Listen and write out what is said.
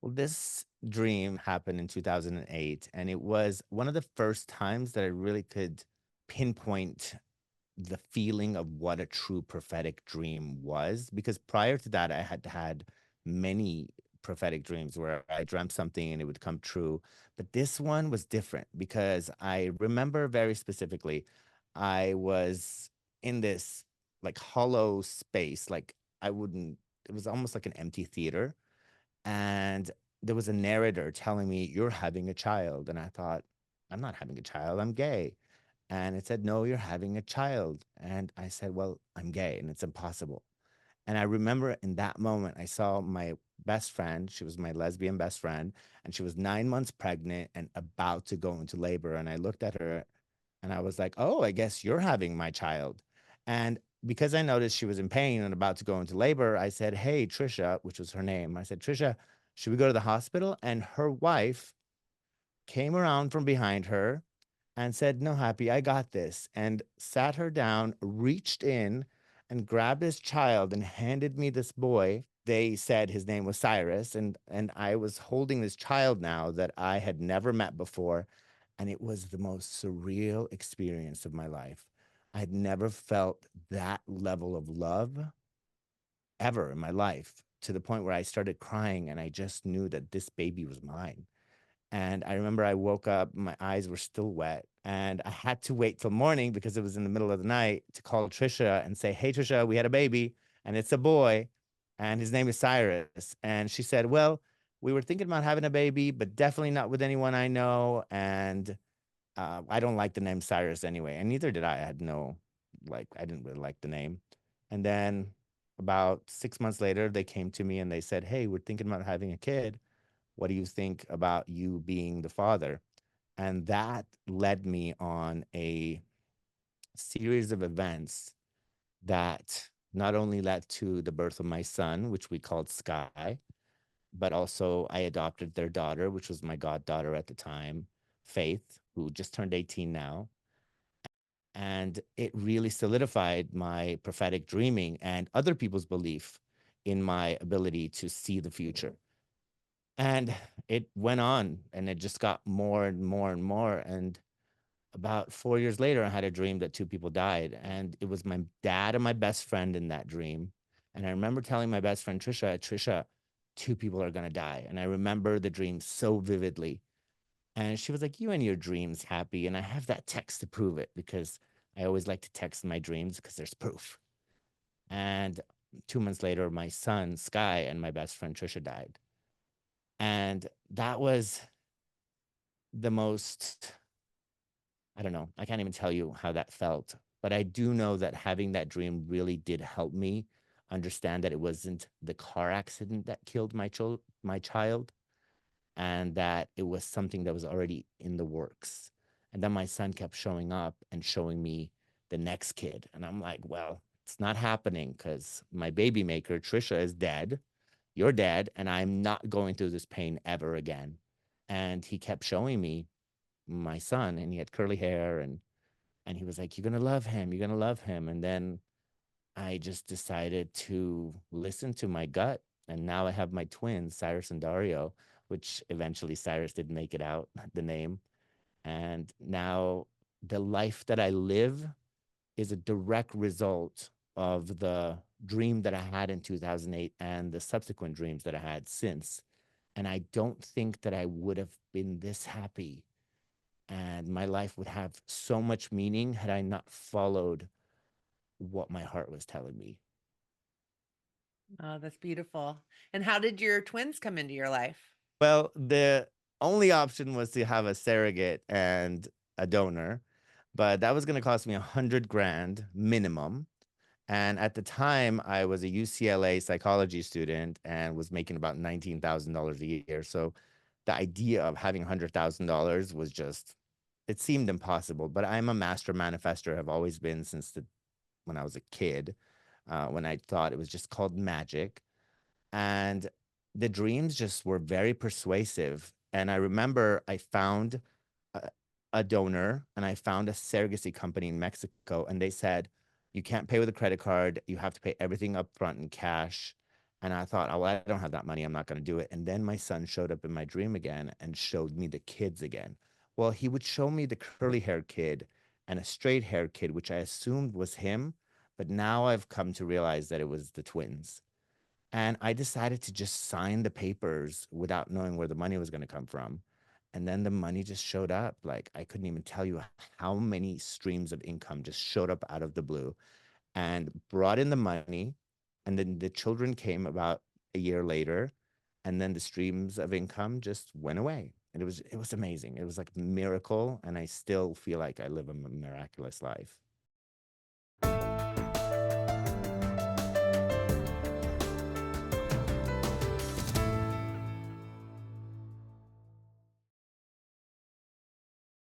Well, this dream happened in 2008, and it was one of the first times that I really could pinpoint the feeling of what a true prophetic dream was. Because prior to that, I had had many prophetic dreams where I dreamt something and it would come true. But this one was different because I remember very specifically I was in this like hollow space, like I wouldn't, it was almost like an empty theater, and there was a narrator telling me, "You're having a child." And I thought, "I'm not having a child, I'm gay." And it said, "No, you're having a child." And I said, "Well, I'm gay and it's impossible." And I remember in that moment, I saw my best friend. She was my lesbian best friend, and she was 9 months pregnant and about to go into labor. And I looked at her and I was like, "Oh, I guess you're having my child." And because I noticed she was in pain and about to go into labor, I said, "Hey, Trisha," which was her name. I said, "Trisha, should we go to the hospital?" And her wife came around from behind her and said, "No, Happy, I got this," and sat her down, reached in and grabbed his child and handed me this boy. They said his name was Cyrus, and I was holding this child now that I had never met before, and it was the most surreal experience of my life. I had never felt that level of love ever in my life, to the point where I started crying and I just knew that this baby was mine. And I remember I woke up, my eyes were still wet, and I had to wait till morning because it was in the middle of the night to call Trisha and say, "Hey, Trisha, we had a baby and it's a boy and his name is Cyrus." And she said, "Well, we were thinking about having a baby, but definitely not with anyone I know. And I don't like the name Cyrus anyway." And neither did I. I had no, like, I didn't really like the name. And then about 6 months later, they came to me and they said, "Hey, we're thinking about having a kid. What do you think about you being the father?" And that led me on a series of events that not only led to the birth of my son, which we called Sky, but also I adopted their daughter, which was my goddaughter at the time, Faith, who just turned 18 now. And it really solidified my prophetic dreaming and other people's belief in my ability to see the future. And it went on and it just got more and more and more. And about 4 years later, I had a dream that two people died. And it was my dad and my best friend in that dream. And I remember telling my best friend, Trisha, two people are going to die. And I remember the dream so vividly. And she was like, "You and your dreams, Happy." And I have that text to prove it because I always like to text my dreams because there's proof. And 2 months later, my son, Sky, and my best friend, Trisha, died. And that was the most, I don't know, I can't even tell you how that felt. But I do know that having that dream really did help me understand that it wasn't the car accident that killed my child, and that it was something that was already in the works. And then my son kept showing up and showing me the next kid. And I'm like, "Well, it's not happening because my baby maker, Trisha, is dead. You're dead. And I'm not going through this pain ever again." And he kept showing me my son, and he had curly hair, and he was like, "You're gonna love him, you're gonna love him." And then I just decided to listen to my gut, and now I have my twins, Cyrus and Dario, which eventually Cyrus did make it out, the name. And now the life that I live is a direct result of the dream that I had in 2008 and the subsequent dreams that I had since. And I don't think that I would have been this happy, and my life would have so much meaning had I not followed what my heart was telling me. Oh, that's beautiful. And how did your twins come into your life? Well, the only option was to have a surrogate and a donor, but that was going to cost me 100 grand minimum. And at the time, I was a UCLA psychology student and was making about $19,000 a year. So the idea of having $100,000 was just, it seemed impossible. But I'm a master manifester, have always been since when I was a kid, when I thought it was just called magic. And the dreams just were very persuasive. And I remember I found a, a donor and I found a surrogacy company in Mexico, and they said, "You can't pay with a credit card. You have to pay everything up front in cash." And I thought, oh, well, I don't have that money. I'm not going to do it. And then my son showed up in my dream again and showed me the kids again. Well, he would show me the curly haired kid and a straight haired kid, which I assumed was him. But now I've come to realize that it was the twins. And I decided to just sign the papers without knowing where the money was going to come from. And then the money just showed up. Like I couldn't even tell you how many streams of income just showed up out of the blue and brought in the money. And then the children came about a year later. And then the streams of income just went away. And it was amazing. It was like a miracle. And I still feel like I live a miraculous life.